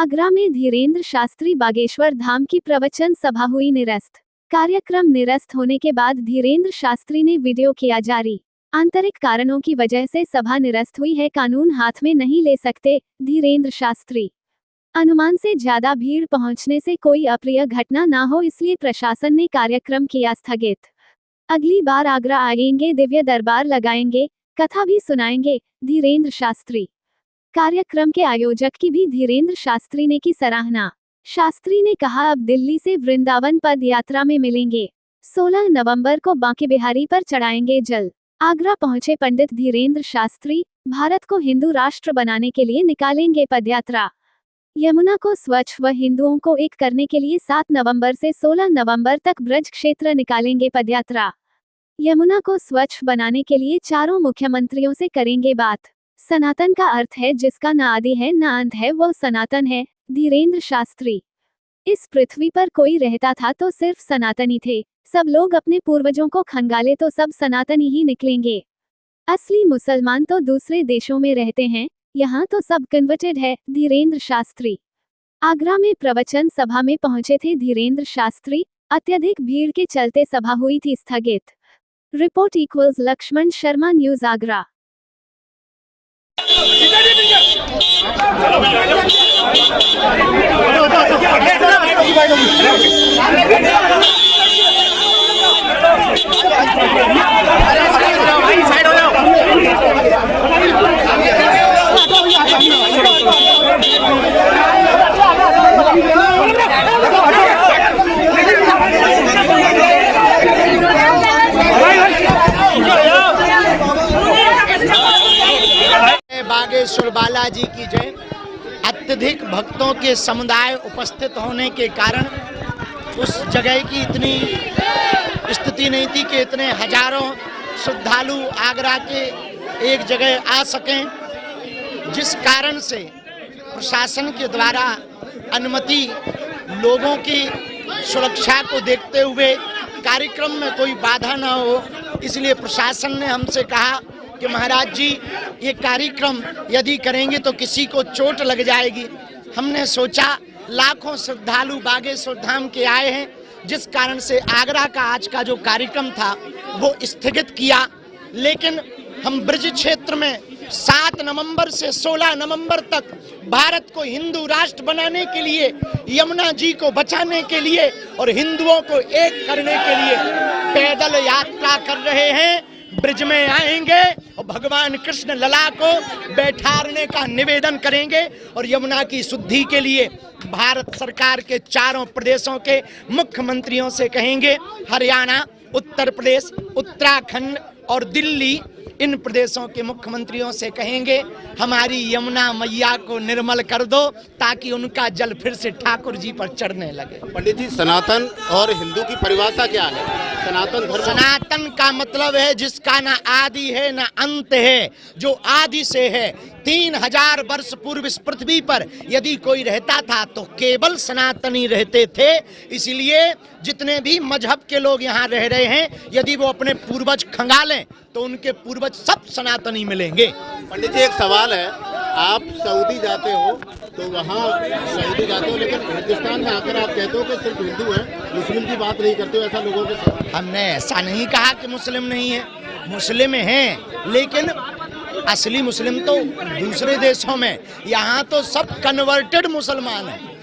आगरा में धीरेन्द्र शास्त्री बागेश्वर धाम की प्रवचन सभा हुई निरस्त। कार्यक्रम निरस्त होने के बाद धीरेन्द्र शास्त्री ने वीडियो किया जारी। आंतरिक कारणों की वजह से सभा निरस्त हुई है, कानून हाथ में नहीं ले सकते धीरेन्द्र शास्त्री। अनुमान से ज्यादा भीड़ पहुंचने से कोई अप्रिय घटना न हो, इसलिए प्रशासन ने कार्यक्रम किया स्थगित। अगली बार आगरा आएंगे, दिव्य दरबार लगाएंगे, कथा भी सुनाएंगे धीरेन्द्र शास्त्री। कार्यक्रम के आयोजक की भी धीरेन्द्र शास्त्री ने की सराहना। शास्त्री ने कहा, अब दिल्ली से वृंदावन पद यात्रा में मिलेंगे। 16 नवंबर को बांके बिहारी पर चढ़ाएंगे जल। आगरा पहुंचे पंडित धीरेन्द्र शास्त्री भारत को हिंदू राष्ट्र बनाने के लिए निकालेंगे पदयात्रा। यमुना को स्वच्छ व हिंदुओं को एक करने के लिए 7 नवंबर से 16 नवंबर तक ब्रज क्षेत्र निकालेंगे पदयात्रा। यमुना को स्वच्छ बनाने के लिए चारों मुख्यमंत्रियों से करेंगे बात। सनातन का अर्थ है जिसका न आदि है न अंत है, वह सनातन है धीरेन्द्र शास्त्री। इस पृथ्वी पर कोई रहता था तो सिर्फ सनातनी थे। सब लोग अपने पूर्वजों को खंगाले तो सब सनातनी ही निकलेंगे। असली मुसलमान तो दूसरे देशों में रहते हैं, यहाँ तो सब कन्वर्टेड है धीरेन्द्र शास्त्री। आगरा में प्रवचन सभा में पहुंचे थे धीरेन्द्र शास्त्री। अत्यधिक भीड़ के चलते सभा हुई थी स्थगित। Report = Laxman Sharma, news Agra. बागेश्वर बालाजी की जय। अत्यधिक भक्तों के समुदाय उपस्थित होने के कारण उस जगह की इतनी स्थिति नहीं थी कि इतने हजारों श्रद्धालु आगरा के एक जगह आ सकें, जिस कारण से प्रशासन के द्वारा अनुमति लोगों की सुरक्षा को देखते हुए कार्यक्रम में कोई बाधा न हो, इसलिए प्रशासन ने हमसे कहा कि महाराज जी, ये कार्यक्रम यदि करेंगे तो किसी को चोट लग जाएगी। हमने सोचा लाखों श्रद्धालु बागेश्वर धाम के आए हैं, जिस कारण से आगरा का आज का जो कार्यक्रम था वो स्थगित किया। लेकिन हम ब्रज क्षेत्र में 7 नवंबर से 16 नवंबर तक भारत को हिंदू राष्ट्र बनाने के लिए, यमुना जी को बचाने के लिए और हिंदुओं को एक करने के लिए पैदल यात्रा कर रहे हैं। ब्रिज में आएंगे और भगवान कृष्ण लला को बैठाने का निवेदन करेंगे और यमुना की शुद्धि के लिए भारत सरकार के चारों प्रदेशों के मुख्यमंत्रियों से कहेंगे, हरियाणा, उत्तर प्रदेश, उत्तराखंड और दिल्ली, इन प्रदेशों के मुख्यमंत्रियों से कहेंगे हमारी यमुना मैया को निर्मल कर दो ताकि उनका जल फिर से ठाकुर जी पर चढ़ने लगे। पंडित जी, सनातन और हिंदू की परिभाषा क्या है? सनातन धर्म, सनातन का मतलब है जिसका ना आदि है ना अंत है, जो आदि से है। 3000 वर्ष पूर्व इस पृथ्वी पर यदि कोई रहता था तो केवल सनातनी रहते थे। इसलिए जितने भी मजहब के लोग यहाँ रह रहे हैं, यदि वो अपने पूर्वज खंगालें तो उनके पूर्वज सब सनातनी मिलेंगे। पंडित जी, एक सवाल है, आप सऊदी जाते हो तो वहाँ सऊदी जाते हो, लेकिन हिंदुस्तान में आकर आप कहते हो कि सिर्फ हिंदू है, मुस्लिम की बात नहीं करते हो, ऐसा लोगों के साथ? हमने ऐसा नहीं कहा कि मुस्लिम नहीं है, मुस्लिम हैं, लेकिन असली मुस्लिम तो दूसरे देशों में, यहाँ तो सब कन्वर्टेड मुसलमान हैं।